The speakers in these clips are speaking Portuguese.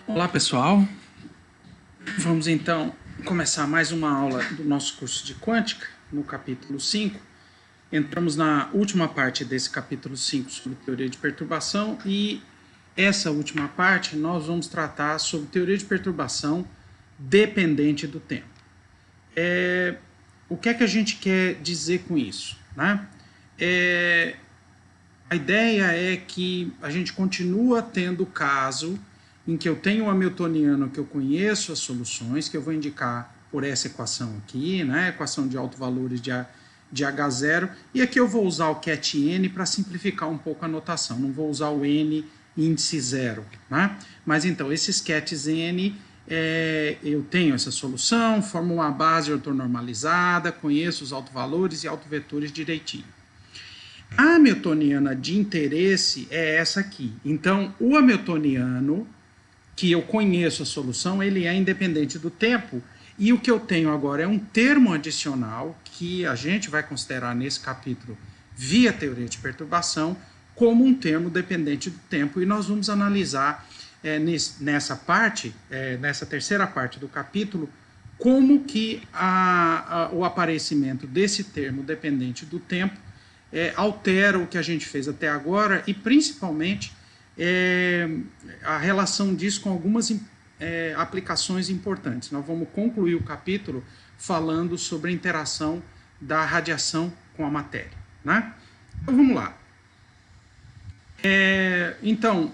Olá pessoal, vamos então começar mais uma aula do nosso curso de Quântica, no capítulo 5. Entramos na última parte desse capítulo 5 sobre teoria de perturbação e essa última parte nós vamos tratar sobre teoria de perturbação dependente do tempo. O que é que a gente quer dizer com isso, né? A ideia é que a gente continua tendo o caso em que eu tenho um hamiltoniano que eu conheço as soluções, que eu vou indicar por essa equação aqui, né? Equação de autovalores de H0, e aqui eu vou usar o ket n para simplificar um pouco a notação, não vou usar o n índice zero, né? Mas então, esses kets n, eu tenho essa solução, formo uma base ortonormalizada, conheço os autovalores e autovetores direitinho. A hamiltoniana de interesse é essa aqui. Então, o hamiltoniano, que eu conheço a solução, ele é independente do tempo, e o que eu tenho agora é um termo adicional que a gente vai considerar nesse capítulo via teoria de perturbação como um termo dependente do tempo, e nós vamos analisar nessa parte, nessa terceira parte do capítulo, como que o aparecimento desse termo dependente do tempo altera o que a gente fez até agora e principalmente a relação disso com algumas aplicações importantes. Nós vamos concluir o capítulo falando sobre a interação da radiação com a matéria, né? Então vamos lá. Então,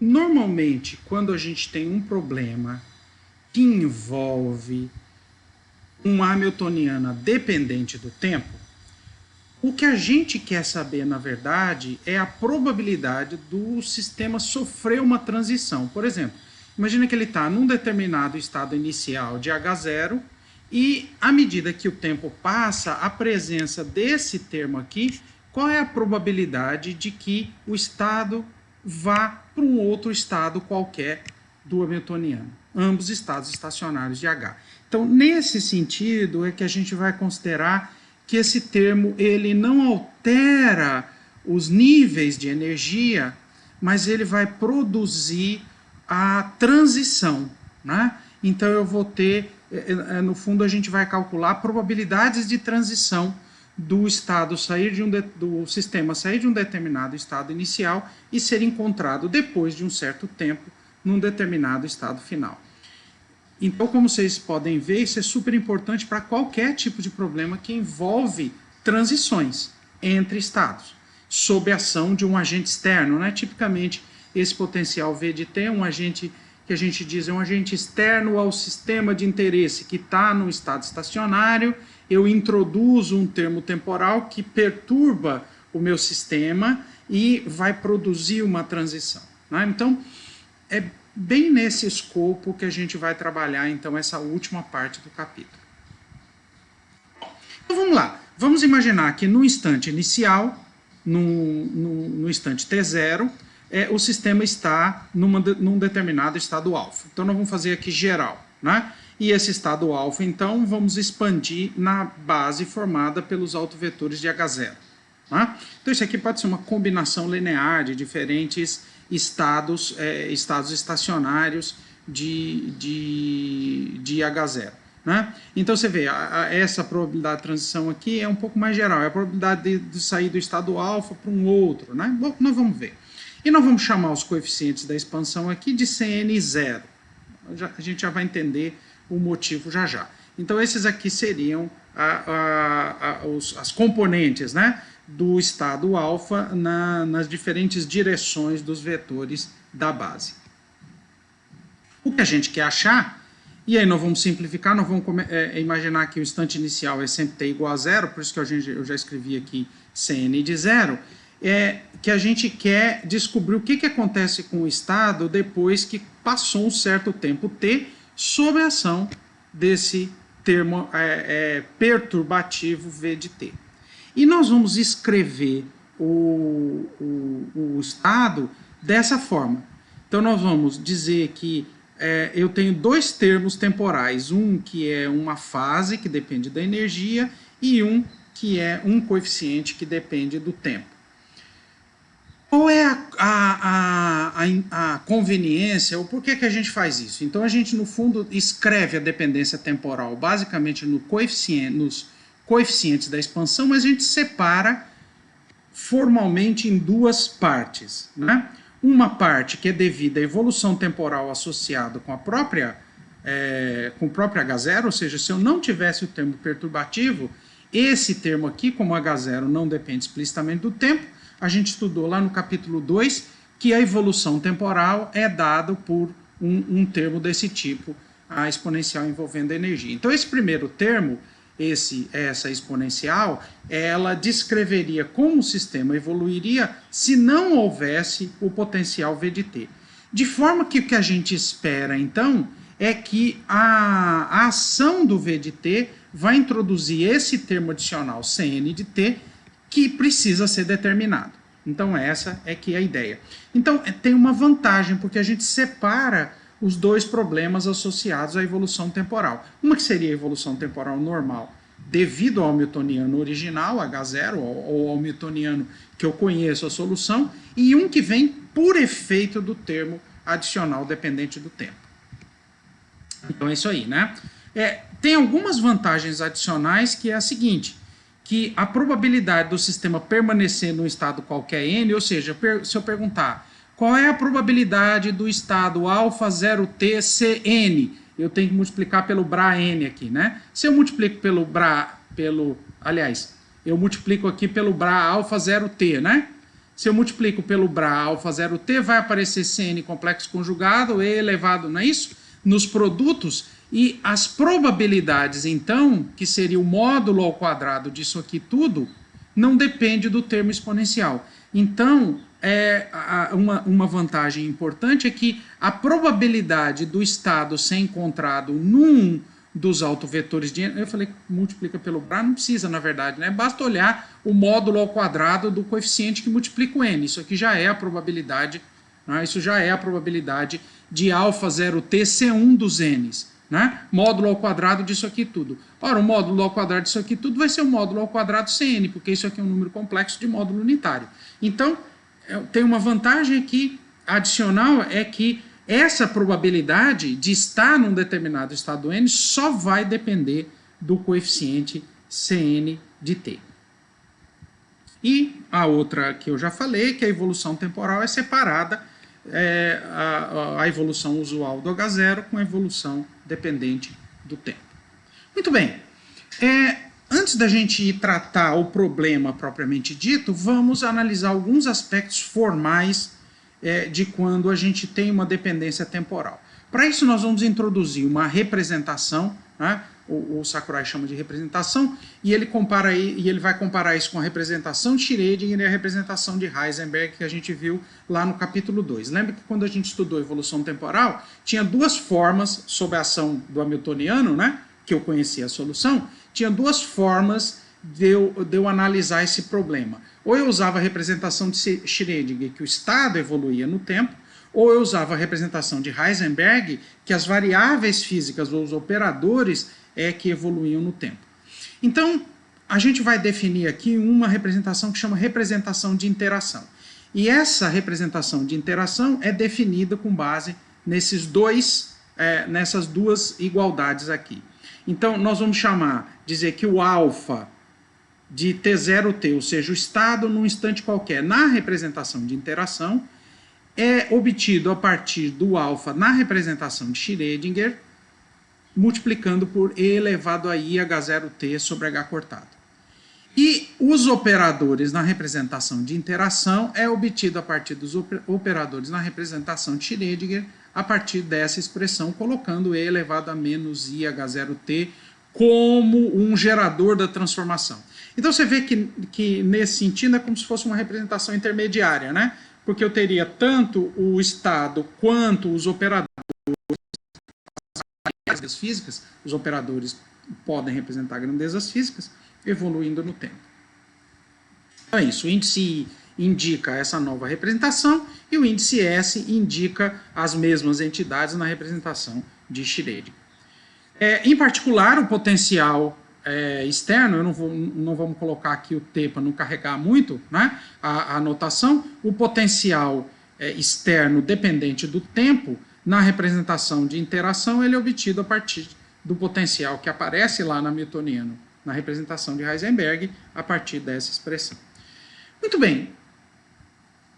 normalmente, quando a gente tem um problema que envolve uma hamiltoniana dependente do tempo, o que a gente quer saber, na verdade, é a probabilidade do sistema sofrer uma transição. Por exemplo, imagina que ele está num determinado estado inicial de H0 e, à medida que o tempo passa, a presença desse termo aqui, qual é a probabilidade de que o estado vá para um outro estado qualquer do hamiltoniano? Ambos estados estacionários de H. Então, nesse sentido, é que a gente vai considerar que esse termo ele não altera os níveis de energia, mas ele vai produzir a transição, né? Então eu vou ter, no fundo a gente vai calcular probabilidades de transição do estado sair do sistema sair de um determinado estado inicial e ser encontrado depois de um certo tempo num determinado estado final. Então, como vocês podem ver, isso é super importante para qualquer tipo de problema que envolve transições entre estados, sob a ação de um agente externo, né? Tipicamente, esse potencial V de T é um agente que a gente diz é um agente externo ao sistema de interesse que está no estado estacionário, eu introduzo um termo temporal que perturba o meu sistema e vai produzir uma transição, né? Então, é bem nesse escopo que a gente vai trabalhar, então, essa última parte do capítulo. Então, vamos lá. Vamos imaginar que no instante inicial, no instante T0, o sistema está num determinado estado alfa. Então, nós vamos fazer aqui geral, né? E esse estado alfa, então, vamos expandir na base formada pelos autovetores de H0. Né? Então, isso aqui pode ser uma combinação linear de diferentes estados estacionários de H0. Né? Então você vê, essa probabilidade de transição aqui é um pouco mais geral, é a probabilidade de sair do estado alfa para um outro. Né? Bom, nós vamos ver. E nós vamos chamar os coeficientes da expansão aqui de CN0. A gente já vai entender o motivo já já. Então esses aqui seriam as componentes, né, do estado alfa nas diferentes direções dos vetores da base. O que a gente quer achar, e aí nós vamos simplificar, nós vamos imaginar que o instante inicial é sempre t igual a zero, por isso que eu já escrevi aqui Cn de zero, é que a gente quer descobrir o que acontece com o estado depois que passou um certo tempo t sob a ação desse termo perturbativo V de T. E nós vamos escrever o estado dessa forma. Então, nós vamos dizer que eu tenho dois termos temporais, um que é uma fase, que depende da energia, e um que é um coeficiente que depende do tempo. Qual é a a conveniência, o porquê que a gente faz isso. Então a gente, no fundo, escreve a dependência temporal basicamente nos coeficientes da expansão, mas a gente separa formalmente em duas partes, né? Uma parte que é devida à evolução temporal associada com a própria com o próprio H0, ou seja, se eu não tivesse o termo perturbativo, esse termo aqui, como H0 não depende explicitamente do tempo, a gente estudou lá no capítulo 2 que a evolução temporal é dada por um termo desse tipo, a exponencial envolvendo energia. Então esse primeiro termo, essa exponencial, ela descreveria como o sistema evoluiria se não houvesse o potencial V de t. De forma que o que a gente espera, então, é que a ação do V de t vai introduzir esse termo adicional Cn de t, que precisa ser determinado. Então essa é que é a ideia. Então tem uma vantagem, porque a gente separa os dois problemas associados à evolução temporal. Uma que seria a evolução temporal normal, devido ao hamiltoniano original, H0, ou ao hamiltoniano que eu conheço a solução, e um que vem por efeito do termo adicional dependente do tempo. Então é isso aí, né? Tem algumas vantagens adicionais, que é a seguinte, que a probabilidade do sistema permanecer num estado qualquer n, ou seja, se eu perguntar qual é a probabilidade do estado alfa 0t Cn, eu tenho que multiplicar pelo Bra n aqui, né? Se eu multiplico eu multiplico aqui pelo Bra alfa 0t, né? Se eu multiplico pelo Bra alfa 0t, vai aparecer Cn complexo conjugado, e elevado, não é isso? Nos produtos, e as probabilidades, então, que seria o módulo ao quadrado disso aqui tudo, não depende do termo exponencial. Então, uma vantagem importante é que a probabilidade do estado ser encontrado num dos autovetores de n, eu falei que multiplica pelo Bra, não precisa, na verdade, né? Basta olhar o módulo ao quadrado do coeficiente que multiplica o n. Isso aqui já é a probabilidade, né? Isso já é a probabilidade de alfa 0t ser um dos n's, né? Módulo ao quadrado disso aqui tudo. Ora, o módulo ao quadrado disso aqui tudo vai ser o módulo ao quadrado Cn, porque isso aqui é um número complexo de módulo unitário. Então, tem uma vantagem aqui adicional, é que essa probabilidade de estar num determinado estado n só vai depender do coeficiente Cn de t. E a outra que eu já falei, que a evolução temporal é separada, a evolução usual do H0 com a evolução dependente do tempo. Muito bem. Antes da gente tratar o problema propriamente dito, vamos analisar alguns aspectos formais de quando a gente tem uma dependência temporal. Para isso, nós vamos introduzir uma representação, né? O Sakurai chama de representação, e ele vai comparar isso com a representação de Schrödinger e a representação de Heisenberg, que a gente viu lá no capítulo 2. Lembra que quando a gente estudou evolução temporal, tinha duas formas, sob a ação do hamiltoniano, né, que eu conhecia a solução, tinha duas formas de eu analisar esse problema. Ou eu usava a representação de Schrödinger, que o estado evoluía no tempo, ou eu usava a representação de Heisenberg, que as variáveis físicas ou os operadores que evoluíam no tempo. Então, a gente vai definir aqui uma representação que chama representação de interação. E essa representação de interação é definida com base nessas duas igualdades aqui. Então, nós vamos dizer que o alfa de T0T, ou seja, o estado num instante qualquer, na representação de interação, é obtido a partir do alfa na representação de Schrödinger, multiplicando por e elevado a i h0t sobre h cortado. E os operadores na representação de interação é obtido a partir dos operadores na representação de Schrödinger, a partir dessa expressão, colocando e elevado a menos i h0t como um gerador da transformação. Então você vê que nesse sentido é como se fosse uma representação intermediária, né? Porque eu teria tanto o estado quanto os operadores físicas, os operadores podem representar grandezas físicas, evoluindo no tempo. Então é isso, o índice I indica essa nova representação e o índice S indica as mesmas entidades na representação de Schrödinger. Em particular, o potencial externo, não vamos colocar aqui o T para não carregar muito, né, a anotação, o potencial externo dependente do tempo, na representação de interação, ele é obtido a partir do potencial que aparece lá na Hamiltoniano, na representação de Heisenberg, a partir dessa expressão. Muito bem.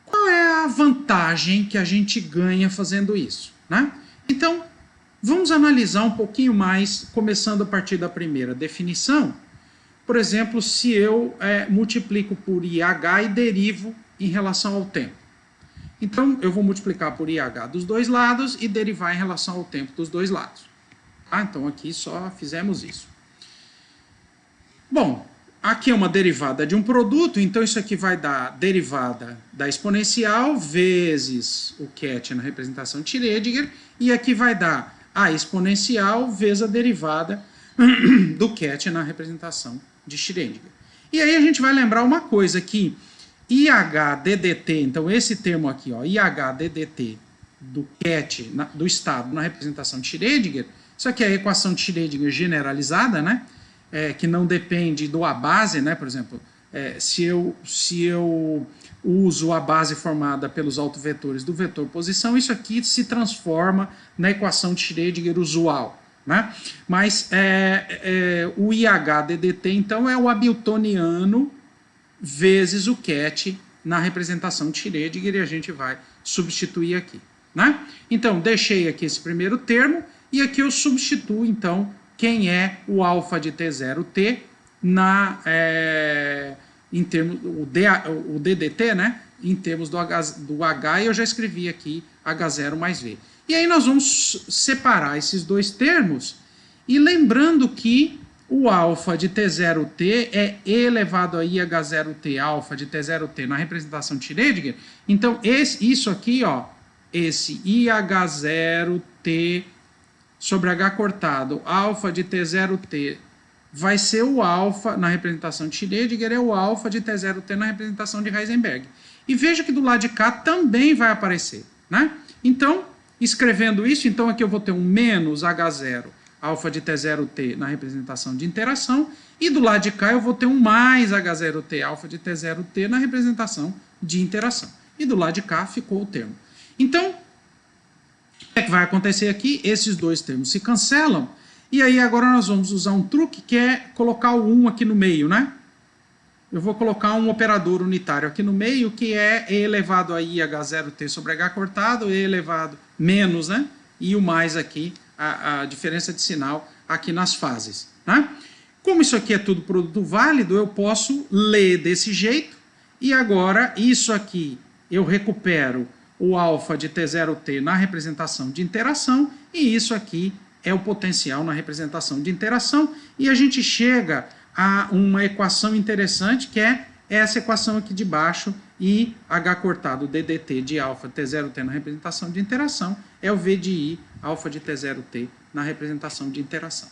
Qual é a vantagem que a gente ganha fazendo isso, né? Então, vamos analisar um pouquinho mais, começando a partir da primeira definição. Por exemplo, se eu multiplico por IH e derivo em relação ao tempo. Então, eu vou multiplicar por IH dos dois lados e derivar em relação ao tempo dos dois lados. Ah, então, aqui só fizemos isso. Bom, aqui é uma derivada de um produto, então isso aqui vai dar derivada da exponencial vezes o ket na representação de Schrödinger, e aqui vai dar a exponencial vezes a derivada do ket na representação de Schrödinger. E aí a gente vai lembrar uma coisa, que IH-DDT, então esse termo aqui, ó, IH-DDT do ket, do estado na representação de Schrödinger, isso aqui é a equação de Schrödinger generalizada, né? Que não depende do A base, né? Por exemplo, se eu uso a base formada pelos autovetores do vetor posição, isso aqui se transforma na equação de Schrödinger usual, né? Mas o IH-DDT, então, é o hamiltoniano vezes o ket na representação de Schrödinger, e a gente vai substituir aqui, né? Então, deixei aqui esse primeiro termo, e aqui eu substituo, então, quem é o alfa de T0T em termos, o DDT, né? Em termos do H, eu já escrevi aqui H0 mais V. E aí nós vamos separar esses dois termos, e lembrando que o alfa de T0T é E elevado a IH0T, alfa de T0T na representação de Schrödinger. Então, isso aqui, ó, esse IH0T sobre H cortado, alfa de T0T, vai ser o alfa na representação de Schrödinger, é o alfa de T0T na representação de Heisenberg. E veja que do lado de cá também vai aparecer, né? Então, escrevendo isso, então aqui eu vou ter um menos H0, alfa de T0T na representação de interação, e do lado de cá eu vou ter um mais H0T, alfa de T0T na representação de interação. E do lado de cá ficou o termo. Então, o que vai acontecer aqui? Esses dois termos se cancelam, e aí agora nós vamos usar um truque, que é colocar o 1 aqui no meio, né? Eu vou colocar um operador unitário aqui no meio, que é E elevado a IH0T sobre H cortado, E elevado menos, né? E o mais aqui, a diferença de sinal aqui nas fases, né? Como isso aqui é tudo produto válido, eu posso ler desse jeito, e agora isso aqui eu recupero o alfa de T0T na representação de interação, e isso aqui é o potencial na representação de interação, e a gente chega a uma equação interessante, que é essa equação aqui de baixo, e H cortado DDT de alfa T0T na representação de interação, é o V de I alfa de T0T na representação de interação.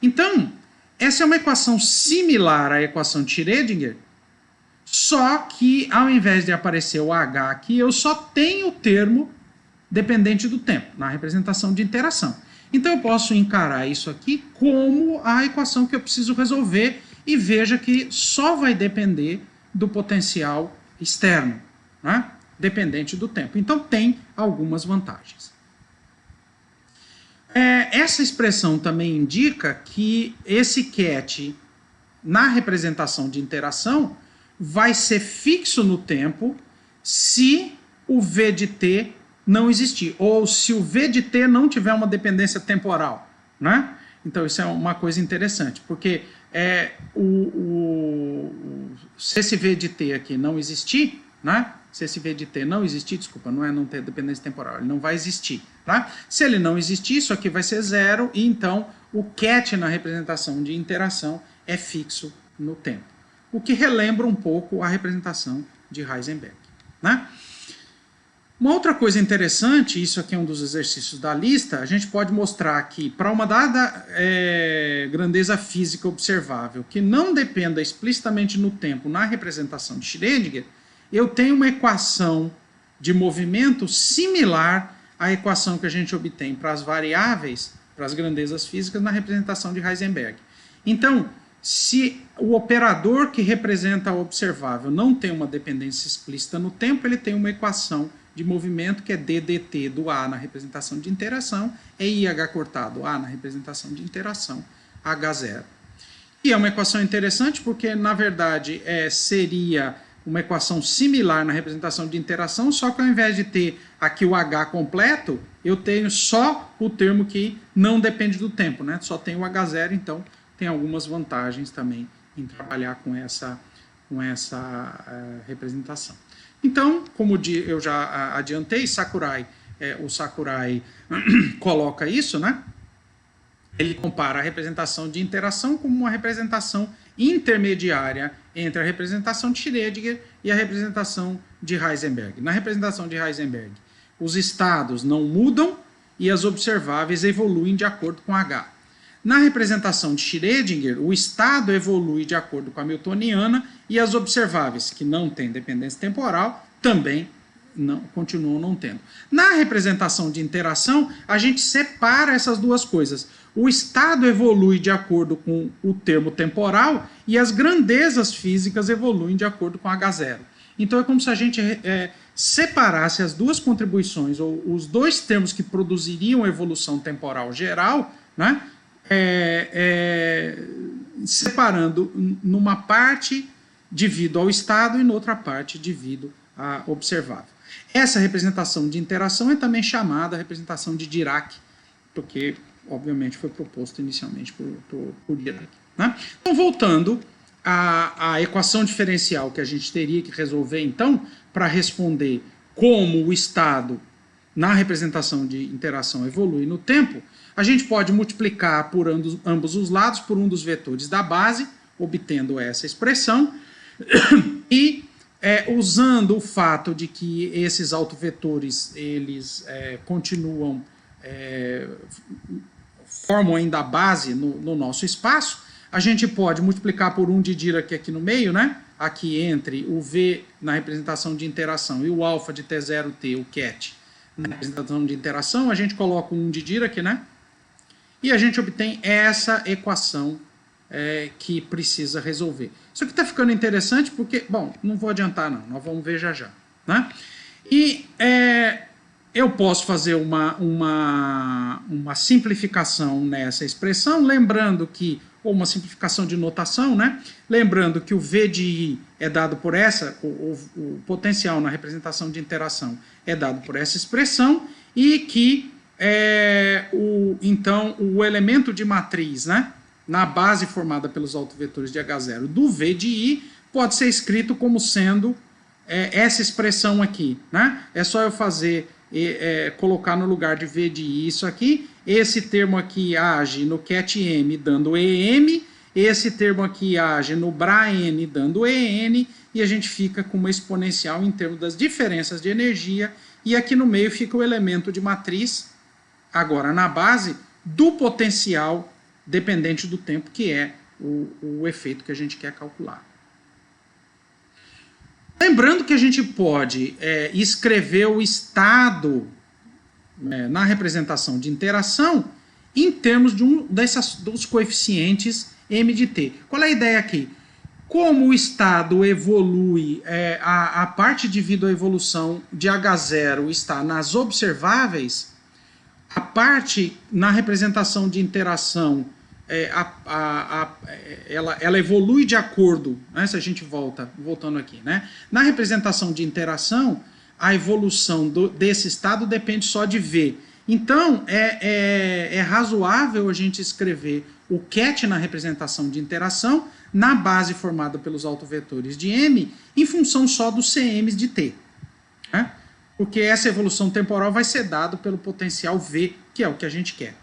Então, essa é uma equação similar à equação de Schrödinger, só que ao invés de aparecer o H aqui, eu só tenho o termo dependente do tempo, na representação de interação. Então eu posso encarar isso aqui como a equação que eu preciso resolver, e veja que só vai depender do potencial externo, né? Dependente do tempo. Então tem algumas vantagens. Essa expressão também indica que esse ket na representação de interação vai ser fixo no tempo se o V de t não existir, ou se o V de t não tiver uma dependência temporal, né? Então isso é uma coisa interessante, porque se esse V de t aqui não existir, né? Se esse V de t não existir, desculpa, não é não ter dependência temporal, ele não vai existir, tá? Se ele não existir, isso aqui vai ser zero, e então o ket na representação de interação é fixo no tempo. O que relembra um pouco a representação de Heisenberg, né? Uma outra coisa interessante, isso aqui é um dos exercícios da lista, a gente pode mostrar que para uma dada grandeza física observável, que não dependa explicitamente no tempo na representação de Schrödinger, eu tenho uma equação de movimento similar à equação que a gente obtém para as variáveis, para as grandezas físicas, na representação de Heisenberg. Então, se o operador que representa o observável não tem uma dependência explícita no tempo, ele tem uma equação de movimento, que é ddt do A na representação de interação, é IH cortado A na representação de interação, H0. E é uma equação interessante porque, na verdade, seria uma equação similar na representação de interação, só que ao invés de ter aqui o H completo, eu tenho só o termo que não depende do tempo, né? Só tem o H0, então tem algumas vantagens também em trabalhar com essa representação. Então, como eu já adiantei, o Sakurai coloca isso, né? Ele compara a representação de interação como uma representação intermediária entre a representação de Schrödinger e a representação de Heisenberg. Na representação de Heisenberg, os estados não mudam e as observáveis evoluem de acordo com H. Na representação de Schrödinger, o estado evolui de acordo com a Hamiltoniana e as observáveis, que não têm dependência temporal, também continuam não tendo. Na representação de interação, a gente separa essas duas coisas. O estado evolui de acordo com o termo temporal e as grandezas físicas evoluem de acordo com H0. Então é como se a gente separasse as duas contribuições, ou os dois termos que produziriam evolução temporal geral, né? Separando numa parte devido ao estado e noutra parte devido à observável. Essa representação de interação é também chamada representação de Dirac, porque, obviamente, foi proposto inicialmente por Dirac. Né? Então, voltando à equação diferencial que a gente teria que resolver, então, para responder como o estado na representação de interação evolui no tempo, a gente pode multiplicar por ambos os lados por um dos vetores da base, obtendo essa expressão, e usando o fato de que esses autovetores eles continuam, formam ainda a base no nosso espaço, a gente pode multiplicar por um de Dirac aqui no meio, né? Aqui entre o V na representação de interação e o alfa de T0T, o ket, na representação de interação, a gente coloca um de Dirac, né? E a gente obtém essa equação que precisa resolver. Isso aqui está ficando interessante porque, bom, não vou adiantar não, nós vamos ver já já. Né? E eu posso fazer uma simplificação nessa expressão, lembrando que, ou uma simplificação de notação, né? Lembrando que o V de I é dado por o potencial na representação de interação é dado por essa expressão, e que então o elemento de matriz, né, na base formada pelos autovetores de H0 do V de I pode ser escrito como sendo essa expressão aqui. Né? É só eu colocar no lugar de V de I isso aqui. Esse termo aqui age no ket M dando EM, esse termo aqui age no Bra N dando EN, e a gente fica com uma exponencial em termos das diferenças de energia, e aqui no meio fica o elemento de matriz, agora na base, do potencial dependente do tempo, que é o efeito que a gente quer calcular. Lembrando que a gente pode escrever o estado na representação de interação em termos de dos coeficientes m de t. Qual é a ideia aqui? Como o estado evolui, a parte devido à evolução de H0 está nas observáveis, a parte na representação de interação, ela evolui de acordo, né, se a gente voltando aqui, né? Na representação de interação, a evolução desse estado depende só de V. Então, é razoável a gente escrever o ket na representação de interação na base formada pelos autovetores de M em função só dos CMs de T. Né? Porque essa evolução temporal vai ser dada pelo potencial V, que é o que a gente quer.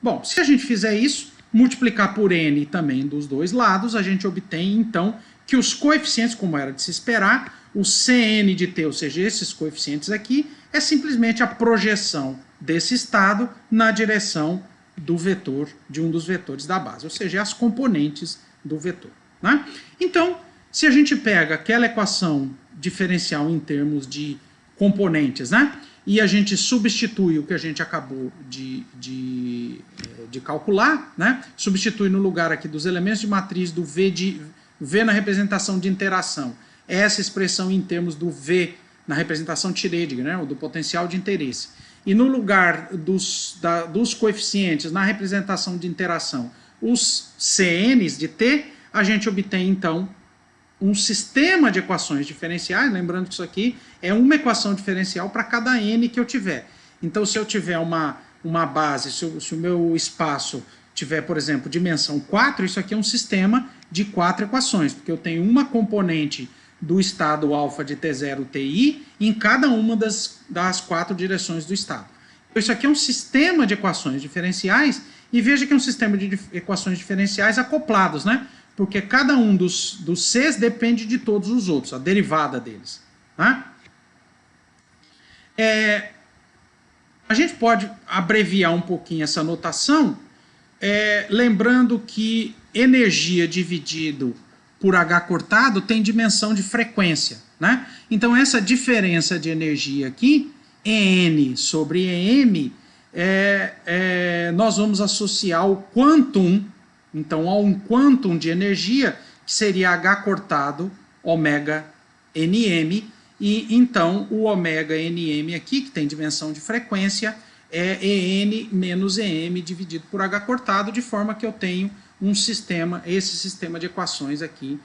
Bom, se a gente fizer isso, multiplicar por N também dos dois lados, a gente obtém, então, que os coeficientes, como era de se esperar, o Cn de T, ou seja, esses coeficientes aqui, é simplesmente a projeção desse estado na direção do vetor, de um dos vetores da base, ou seja, as componentes do vetor. Né? Então, se a gente pega aquela equação diferencial em termos de componentes, né? E a gente substitui o que a gente acabou de calcular, né? Substitui no lugar aqui dos elementos de matriz do V na representação de interação, essa expressão em termos do V na representação Schrödinger, né, ou do potencial de interesse, e no lugar dos coeficientes na representação de interação, os CNs de t, a gente obtém, então, um sistema de equações diferenciais, lembrando que isso aqui é uma equação diferencial para cada n que eu tiver. Então, se eu tiver uma base, se o meu espaço tiver, por exemplo, dimensão 4, isso aqui é um sistema de 4 equações, porque eu tenho uma componente do estado alfa de T0, Ti, em cada uma das 4 direções do estado. Então, isso aqui é um sistema de equações diferenciais, e veja que é um sistema de equações diferenciais acoplados, né? Porque cada um dos Cs depende de todos os outros, a derivada deles. Tá? A gente pode abreviar um pouquinho essa notação, lembrando que energia dividido por H cortado tem dimensão de frequência. Né? Então, essa diferença de energia aqui, En sobre Em, nós vamos associar o quantum, então, a um quantum de energia, que seria H cortado ômega Nm, e então o ômega Nm aqui, que tem dimensão de frequência, é En menos Em dividido por H cortado, de forma que eu tenho um sistema, esse sistema de equações aqui,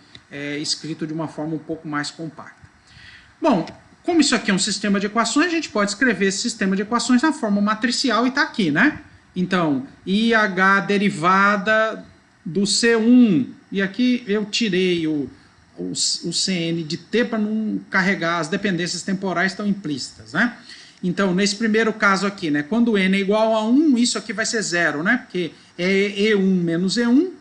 escrito de uma forma um pouco mais compacta. Bom, como isso aqui é um sistema de equações, a gente pode escrever esse sistema de equações na forma matricial e está aqui, né? Então, IH derivada do C1, e aqui eu tirei o Cn de t para não carregar, as dependências temporais estão implícitas, né? Então, nesse primeiro caso aqui, né, quando n é igual a 1, isso aqui vai ser 0, né? Porque é E1 menos E1,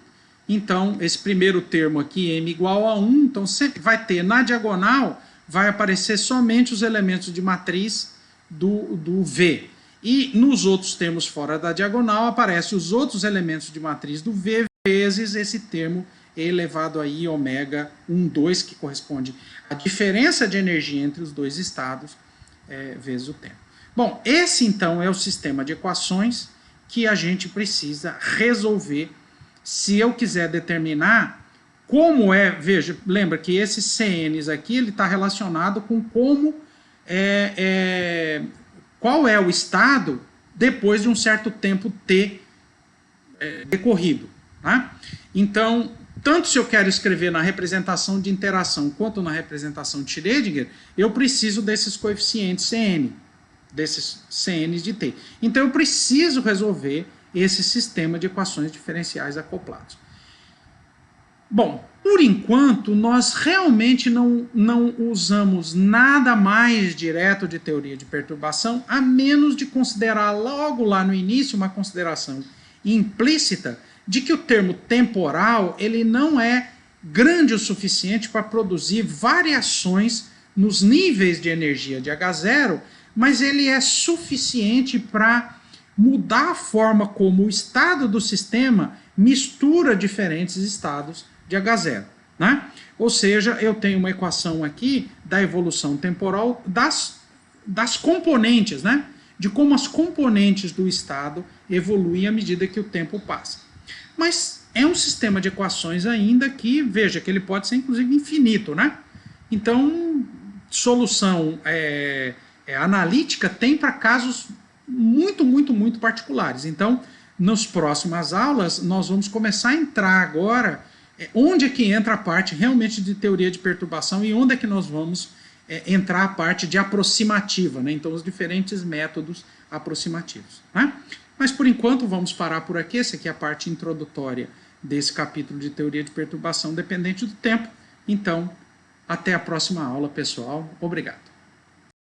então esse primeiro termo aqui, m igual a 1, então sempre vai ter na diagonal, vai aparecer somente os elementos de matriz do V. E nos outros termos fora da diagonal, aparecem os outros elementos de matriz do V, vezes esse termo elevado a I ômega 1, 2, que corresponde à diferença de energia entre os dois estados, vezes o tempo. Bom, esse então é o sistema de equações que a gente precisa resolver se eu quiser determinar como veja, lembra que esses CNs aqui, ele está relacionado com como qual é o estado depois de um certo tempo t decorrido. Tá? Então, tanto se eu quero escrever na representação de interação quanto na representação de Schrödinger, eu preciso desses coeficientes Cn, desses Cns de t. Então, eu preciso resolver esse sistema de equações diferenciais acoplados. Bom, por enquanto, nós realmente não usamos nada mais direto de teoria de perturbação, a menos de considerar logo lá no início uma consideração implícita de que o termo temporal ele não é grande o suficiente para produzir variações nos níveis de energia de H0, mas ele é suficiente para mudar a forma como o estado do sistema mistura diferentes estados de H0. Né? Ou seja, eu tenho uma equação aqui da evolução temporal das componentes, né? De como as componentes do estado evoluem à medida que o tempo passa. Mas é um sistema de equações ainda que, veja, que ele pode ser inclusive infinito, né? Então, solução analítica tem para casos muito, muito, muito particulares. Então, nas próximas aulas, nós vamos começar a entrar agora onde é que entra a parte realmente de teoria de perturbação e onde é que nós vamos entrar a parte de aproximativa, né? Então, os diferentes métodos aproximativos. Né? Mas, por enquanto, vamos parar por aqui. Essa aqui é a parte introdutória desse capítulo de teoria de perturbação dependente do tempo. Então, até a próxima aula, pessoal. Obrigado.